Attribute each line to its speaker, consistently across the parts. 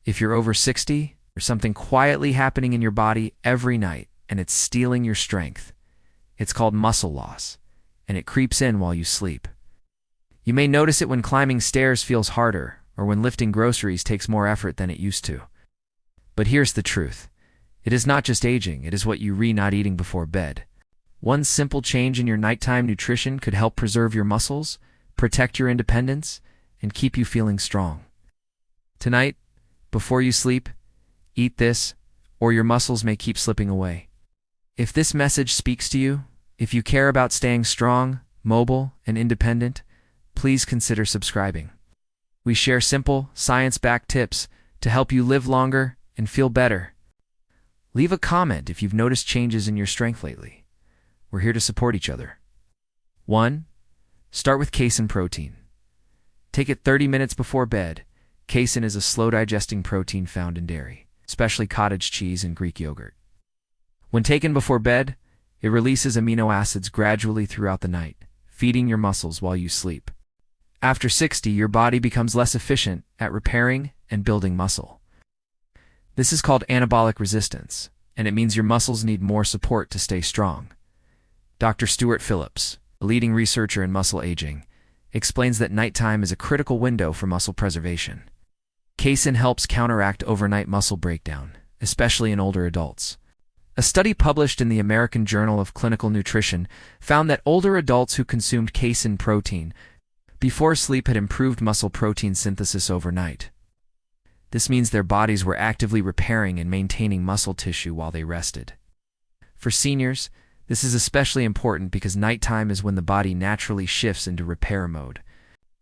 Speaker 1: If you're over 60, there's something quietly happening in your body every night, and it's stealing your strength. It's called muscle loss, and it creeps in while you sleep. You may notice it when climbing stairs feels harder, or when lifting groceries takes more effort than it used to. But here's the truth. It is not just aging, it is what you not eating before bed. One simple change in your nighttime nutrition could help preserve your muscles, protect your independence, and keep you feeling strong. Tonight, before you sleep, eat this, or your muscles may keep slipping away. If this message speaks to you, if you care about staying strong, mobile, and independent, please consider subscribing. We share simple, science-backed tips to help you live longer and feel better. Leave a comment if you've noticed changes in your strength lately. We're here to support each other. 1. Start with casein protein. Take it 30 minutes before bed. Casein is a slow-digesting protein found in dairy, especially cottage cheese and Greek yogurt. When taken before bed, it releases amino acids gradually throughout the night, feeding your muscles while you sleep. After 60, your body becomes less efficient at repairing and building muscle. This is called anabolic resistance, and it means your muscles need more support to stay strong. Dr. Stuart Phillips, a leading researcher in muscle aging, explains that nighttime is a critical window for muscle preservation. Casein helps counteract overnight muscle breakdown, especially in older adults. A study published in the American Journal of Clinical Nutrition found that older adults who consumed casein protein before sleep had improved muscle protein synthesis overnight. This means their bodies were actively repairing and maintaining muscle tissue while they rested. For seniors, this is especially important because nighttime is when the body naturally shifts into repair mode.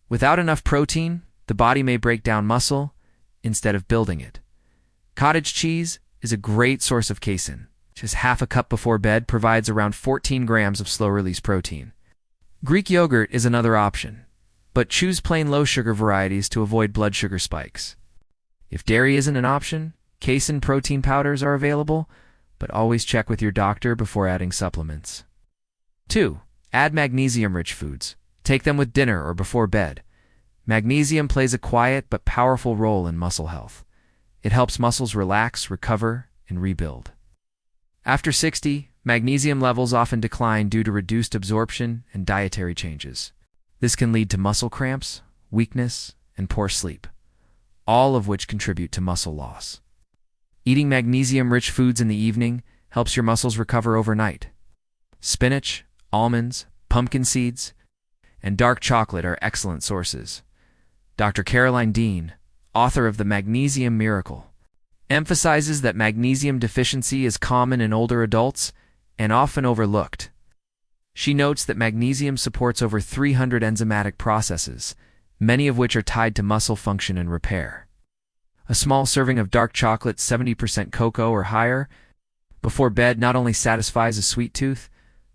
Speaker 1: Without enough protein, the body may break down muscle instead of building it. Cottage cheese is a great source of casein. Just half a cup before bed provides around 14 grams of slow-release protein. Greek yogurt is another option, but choose plain low-sugar varieties to avoid blood sugar spikes. If dairy isn't an option, casein protein powders are available, but always check with your doctor before adding supplements. 2. Add magnesium-rich foods. Take them with dinner or before bed. Magnesium plays a quiet but powerful role in muscle health. It helps muscles relax, recover, and rebuild. After 60, magnesium levels often decline due to reduced absorption and dietary changes. This can lead to muscle cramps, weakness, and poor sleep, all of which contribute to muscle loss. Eating magnesium-rich foods in the evening helps your muscles recover overnight. Spinach, almonds, pumpkin seeds, and dark chocolate are excellent sources. Dr. Caroline Dean, author of The Magnesium Miracle, emphasizes that magnesium deficiency is common in older adults and often overlooked. She notes that magnesium supports over 300 enzymatic processes, many of which are tied to muscle function and repair. A small serving of dark chocolate, 70% cocoa or higher, before bed not only satisfies a sweet tooth,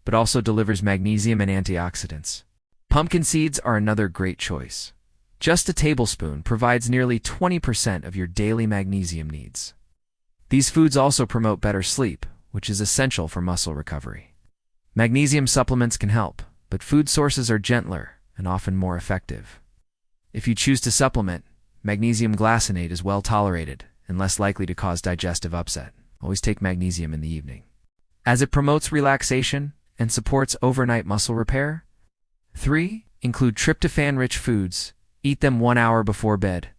Speaker 1: but also delivers magnesium and antioxidants. Pumpkin seeds are another great choice. Just a tablespoon provides nearly 20% of your daily magnesium needs. These foods also promote better sleep, which is essential for muscle recovery. Magnesium supplements can help, but food sources are gentler and often more effective. If you choose to supplement, magnesium glycinate is well tolerated and less likely to cause digestive upset. Always take magnesium in the evening, as it promotes relaxation and supports overnight muscle repair. 3. Include tryptophan-rich foods. Eat them 1 hour before bed.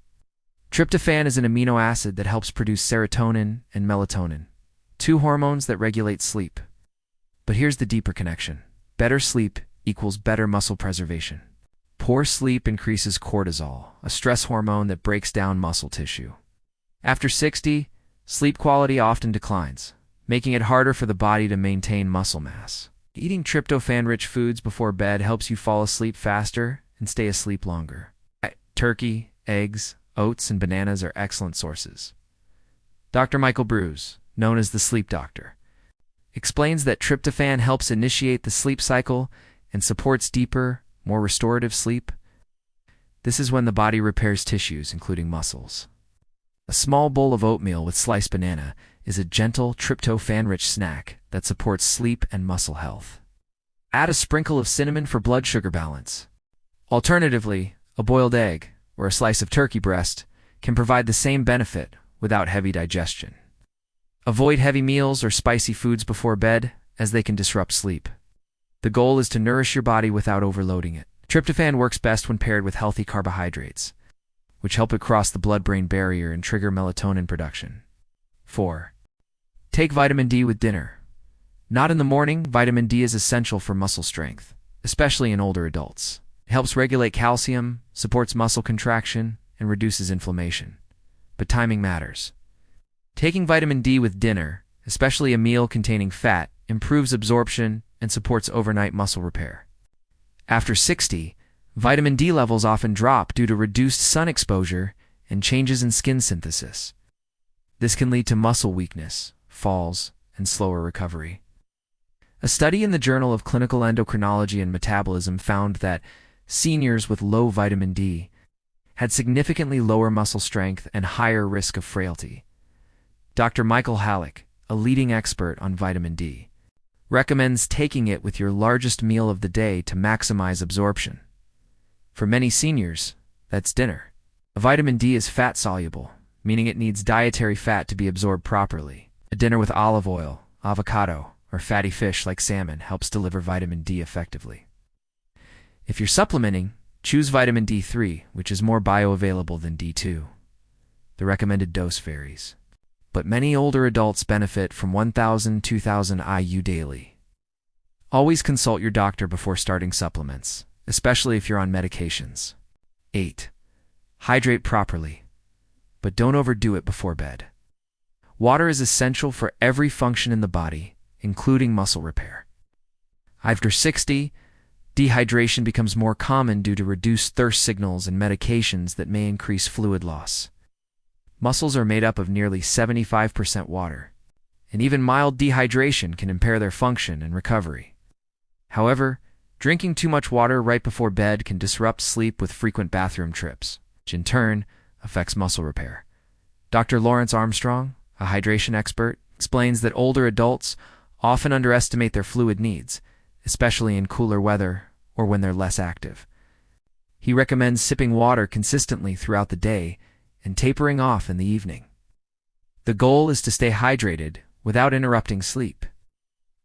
Speaker 1: Tryptophan is an amino acid that helps produce serotonin and melatonin, 2 hormones that regulate sleep. But here's the deeper connection. Better sleep equals better muscle preservation. Poor sleep increases cortisol, a stress hormone that breaks down muscle tissue. After 60, sleep quality often declines, making it harder for the body to maintain muscle mass. Eating tryptophan-rich foods before bed helps you fall asleep faster and stay asleep longer. Turkey, eggs, oats, and bananas are excellent sources. Dr. Michael Brews, known as the Sleep Doctor, explains that tryptophan helps initiate the sleep cycle and supports deeper, more restorative sleep. This is when the body repairs tissues, including muscles. A small bowl of oatmeal with sliced banana is a gentle, tryptophan-rich snack that supports sleep and muscle health. Add a sprinkle of cinnamon for blood sugar balance. Alternatively, a boiled egg or a slice of turkey breast can provide the same benefit without heavy digestion. Avoid heavy meals or spicy foods before bed, as they can disrupt sleep. The goal is to nourish your body without overloading it. Tryptophan works best when paired with healthy carbohydrates, which help it cross the blood-brain barrier and trigger melatonin production. 4. Take vitamin D with dinner. Not in the morning, vitamin D is essential for muscle strength, especially in older adults. It helps regulate calcium, supports muscle contraction, and reduces inflammation. But timing matters. Taking vitamin D with dinner, especially a meal containing fat, improves absorption and supports overnight muscle repair. After 60, vitamin D levels often drop due to reduced sun exposure and changes in skin synthesis. This can lead to muscle weakness, falls, and slower recovery. A study in the Journal of Clinical Endocrinology and Metabolism found that seniors with low vitamin D had significantly lower muscle strength and higher risk of frailty. Dr. Michael Halleck, a leading expert on vitamin D, recommends taking it with your largest meal of the day to maximize absorption. For many seniors, that's dinner. Vitamin D is fat-soluble, meaning it needs dietary fat to be absorbed properly. A dinner with olive oil, avocado, or fatty fish like salmon helps deliver vitamin D effectively. If you're supplementing, choose vitamin D3, which is more bioavailable than D2. The recommended dose varies, but many older adults benefit from 1,000–2,000 IU daily. Always consult your doctor before starting supplements, especially if you're on medications. 8. Hydrate properly, but don't overdo it before bed. Water is essential for every function in the body, including muscle repair. After 60, dehydration becomes more common due to reduced thirst signals and medications that may increase fluid loss. Muscles are made up of nearly 75% water, and even mild dehydration can impair their function and recovery. However, drinking too much water right before bed can disrupt sleep with frequent bathroom trips, which in turn affects muscle repair. Dr. Lawrence Armstrong, a hydration expert, explains that older adults often underestimate their fluid needs, especially in cooler weather or when they're less active. He recommends sipping water consistently throughout the day and tapering off in the evening. The goal is to stay hydrated without interrupting sleep.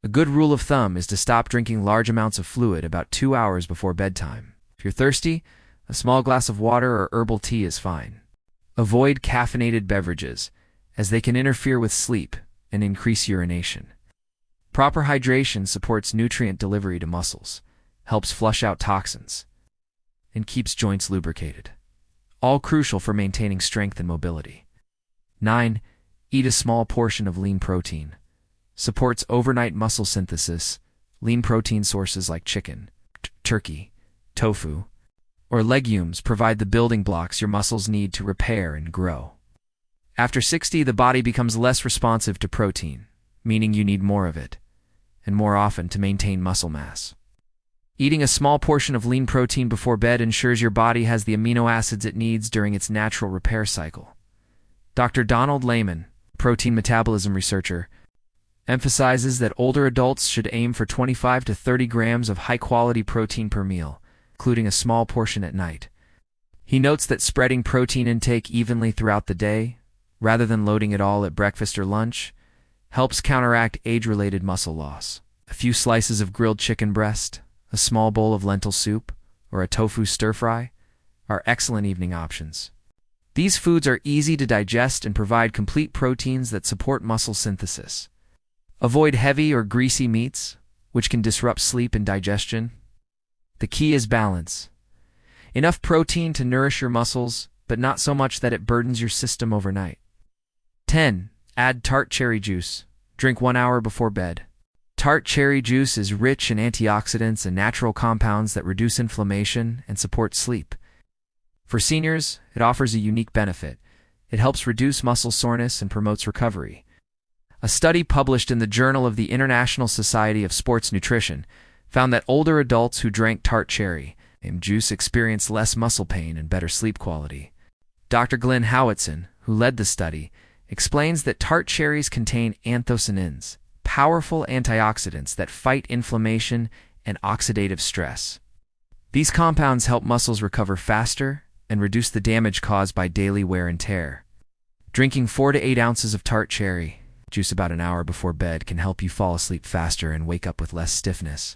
Speaker 1: A good rule of thumb is to stop drinking large amounts of fluid about 2 hours before bedtime. If you're thirsty, a small glass of water or herbal tea is fine. Avoid caffeinated beverages, as they can interfere with sleep and increase urination. Proper hydration supports nutrient delivery to muscles, helps flush out toxins, and keeps joints lubricated, all crucial for maintaining strength and mobility. 9. Eat a small portion of lean protein. Supports overnight muscle synthesis. Lean protein sources like chicken, turkey, tofu, or legumes provide the building blocks your muscles need to repair and grow. After 60, the body becomes less responsive to protein, meaning you need more of it, and more often to maintain muscle mass. Eating a small portion of lean protein before bed ensures your body has the amino acids it needs during its natural repair cycle. Dr. Donald Lehman, protein metabolism researcher, emphasizes that older adults should aim for 25 to 30 grams of high-quality protein per meal, including a small portion at night. He notes that spreading protein intake evenly throughout the day, rather than loading it all at breakfast or lunch, helps counteract age-related muscle loss. A few slices of grilled chicken breast, a small bowl of lentil soup, or a tofu stir-fry are excellent evening options. These foods are easy to digest and provide complete proteins that support muscle synthesis. Avoid heavy or greasy meats, which can disrupt sleep and digestion. The key is balance. Enough protein to nourish your muscles, but not so much that it burdens your system overnight. 10. Add tart cherry juice. Drink 1 hour before bed. Tart cherry juice is rich in antioxidants and natural compounds that reduce inflammation and support sleep. For seniors, it offers a unique benefit. It helps reduce muscle soreness and promotes recovery. A study published in the Journal of the International Society of Sports Nutrition found that older adults who drank tart cherry juice experienced less muscle pain and better sleep quality. Dr. Glenn Howitson, who led the study, explains that tart cherries contain anthocyanins, powerful antioxidants that fight inflammation and oxidative stress. These compounds help muscles recover faster, and reduce the damage caused by daily wear and tear. Drinking 4 to 8 ounces of tart cherry juice about an hour before bed can help you fall asleep faster and wake up with less stiffness.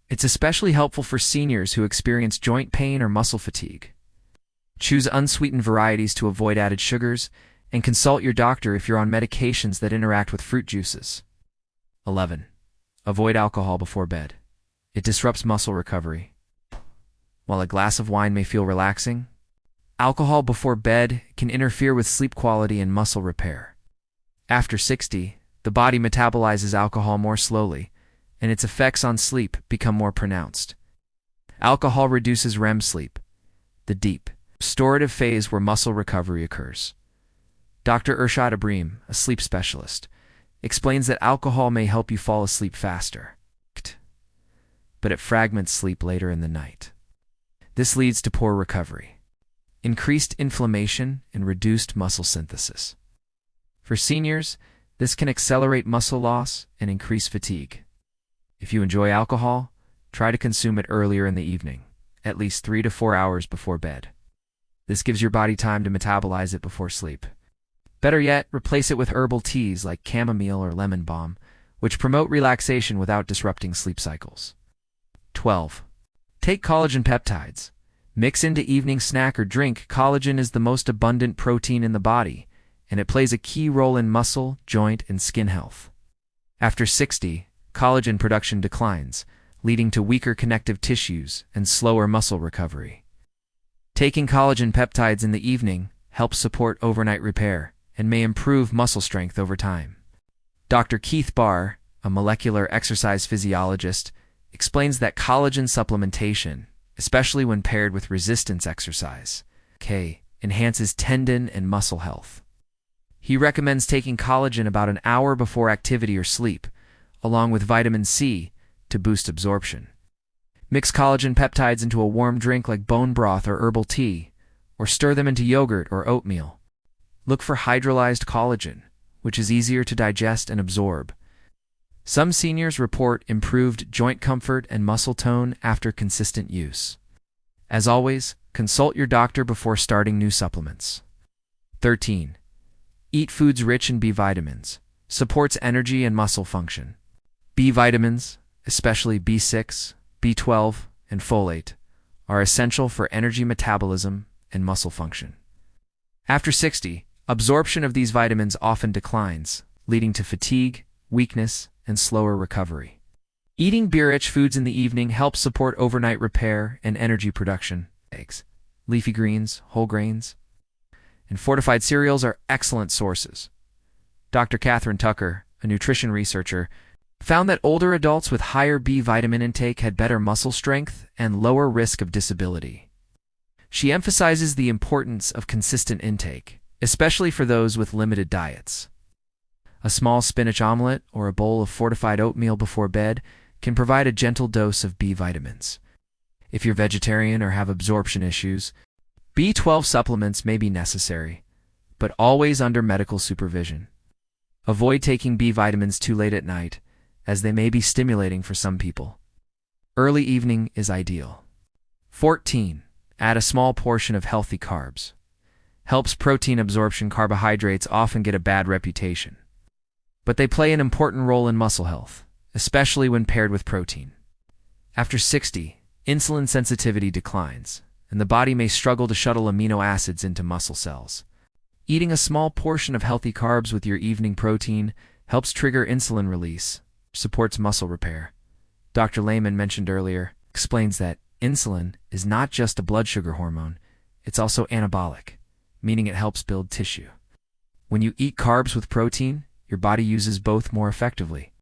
Speaker 1: It's especially helpful for seniors who experience joint pain or muscle fatigue. Choose unsweetened varieties to avoid added sugars, and consult your doctor if you're on medications that interact with fruit juices. 11. Avoid alcohol before bed. It disrupts muscle recovery. While a glass of wine may feel relaxing, alcohol before bed can interfere with sleep quality and muscle repair. After 60, the body metabolizes alcohol more slowly, and its effects on sleep become more pronounced. Alcohol reduces REM sleep, the deep, restorative phase where muscle recovery occurs. Dr. Irshad Abrim, a sleep specialist, explains that alcohol may help you fall asleep faster, but it fragments sleep later in the night. This leads to poor recovery, increased inflammation, and reduced muscle synthesis. For seniors, this can accelerate muscle loss and increase fatigue. If you enjoy alcohol, try to consume it earlier in the evening, at least 3 to 4 hours before bed. This gives your body time to metabolize it before sleep. Better yet, replace it with herbal teas like chamomile or lemon balm, which promote relaxation without disrupting sleep cycles. 12. Take collagen peptides. Mix into evening snack or drink. Collagen is the most abundant protein in the body, and it plays a key role in muscle, joint, and skin health. After 60, collagen production declines, leading to weaker connective tissues and slower muscle recovery. Taking collagen peptides in the evening helps support overnight repair and may improve muscle strength over time. Dr. Keith Barr, a molecular exercise physiologist, explains that collagen supplementation, especially when paired with resistance exercise, enhances tendon and muscle health. He recommends taking collagen about an hour before activity or sleep, along with vitamin C, to boost absorption. Mix collagen peptides into a warm drink like bone broth or herbal tea, or stir them into yogurt or oatmeal. Look for hydrolyzed collagen, which is easier to digest and absorb. Some seniors report improved joint comfort and muscle tone after consistent use. As always, consult your doctor before starting new supplements. 13. Eat foods rich in B vitamins. Supports energy and muscle function. B vitamins, especially B6, B12, and folate, are essential for energy metabolism and muscle function. After 60, absorption of these vitamins often declines, leading to fatigue, weakness, and slower recovery. Eating B-rich foods in the evening helps support overnight repair and energy production. Eggs, leafy greens, whole grains, and fortified cereals are excellent sources. Dr. Catherine Tucker, a nutrition researcher, found that older adults with higher B vitamin intake had better muscle strength and lower risk of disability. She emphasizes the importance of consistent intake, especially for those with limited diets. A small spinach omelet or a bowl of fortified oatmeal before bed can provide a gentle dose of B vitamins. If you're vegetarian or have absorption issues, B12 supplements may be necessary, but always under medical supervision. Avoid taking B vitamins too late at night, as they may be stimulating for some people. Early evening is ideal. 14. Add a small portion of healthy carbs. Helps protein absorption. Carbohydrates often get a bad reputation, but they play an important role in muscle health, especially when paired with protein. After 60, insulin sensitivity declines, and the body may struggle to shuttle amino acids into muscle cells. Eating a small portion of healthy carbs with your evening protein helps trigger insulin release, supports muscle repair. Dr. Lehman, mentioned earlier, explains that insulin is not just a blood sugar hormone, it's also anabolic, meaning it helps build tissue. When you eat carbs with protein, your body uses both more effectively.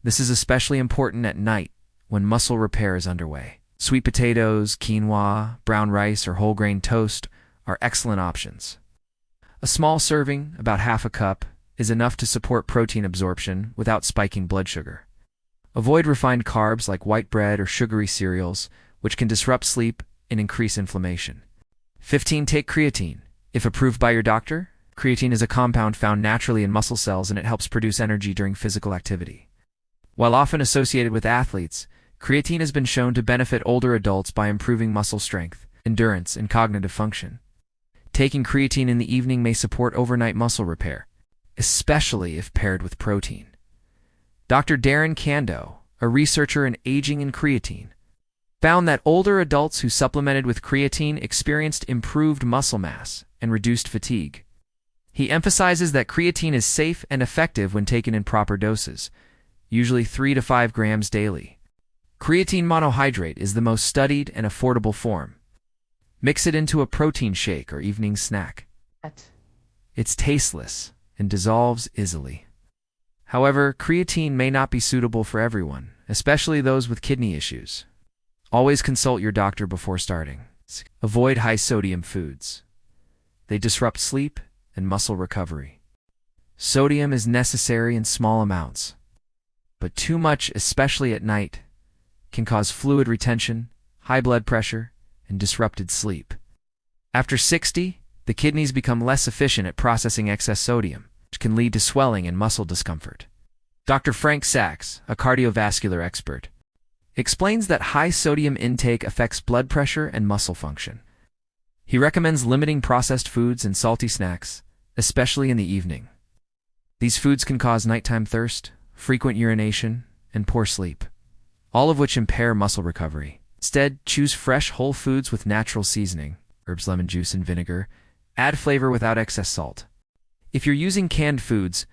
Speaker 1: This is especially important at night when muscle repair is underway. Sweet potatoes, quinoa, brown rice, or whole grain toast are excellent options. A small serving, about half a cup, is enough to support protein absorption without spiking blood sugar. Avoid refined carbs like white bread or sugary cereals, which can disrupt sleep and increase inflammation. 15. Take creatine. If approved by your doctor, creatine is a compound found naturally in muscle cells and it helps produce energy during physical activity. While often associated with athletes, creatine has been shown to benefit older adults by improving muscle strength, endurance, and cognitive function. Taking creatine in the evening may support overnight muscle repair, especially if paired with protein. Dr. Darren Kando, a researcher in aging and creatine, found that older adults who supplemented with creatine experienced improved muscle mass and reduced fatigue. He emphasizes that creatine is safe and effective when taken in proper doses, usually 3 to 5 grams daily. Creatine monohydrate is the most studied and affordable form. Mix it into a protein shake or evening snack. It's tasteless and dissolves easily. However, creatine may not be suitable for everyone, especially those with kidney issues. Always consult your doctor before starting. Avoid high-sodium foods. They disrupt sleep and muscle recovery. Sodium is necessary in small amounts, but too much, especially at night, can cause fluid retention, high blood pressure, and disrupted sleep. After 60, the kidneys become less efficient at processing excess sodium, which can lead to swelling and muscle discomfort. Dr. Frank Sachs, a cardiovascular expert, explains that high sodium intake affects blood pressure and muscle function. He recommends limiting processed foods and salty snacks, especially in the evening. These foods can cause nighttime thirst, frequent urination, and poor sleep, all of which impair muscle recovery. Instead, choose fresh whole foods with natural seasoning, herbs, lemon juice, and vinegar. Add flavor without excess salt. If you're using canned foods,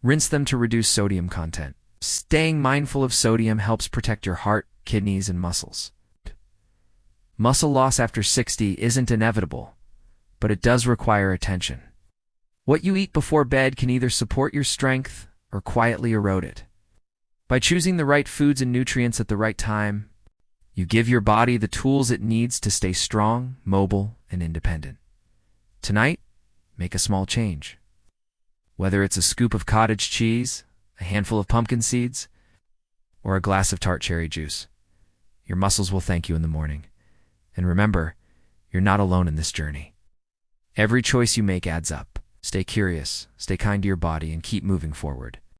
Speaker 1: rinse them to reduce sodium content. Staying mindful of sodium helps protect your heart, kidneys, and muscles. Muscle loss after 60 isn't inevitable, but it does require attention. What you eat before bed can either support your strength or quietly erode it. By choosing the right foods and nutrients at the right time, you give your body the tools it needs to stay strong, mobile, and independent. Tonight, make a small change. Whether it's a scoop of cottage cheese, a handful of pumpkin seeds, or a glass of tart cherry juice, your muscles will thank you in the morning. And remember, you're not alone in this journey. Every choice you make adds up. Stay curious, stay kind to your body, and keep moving forward.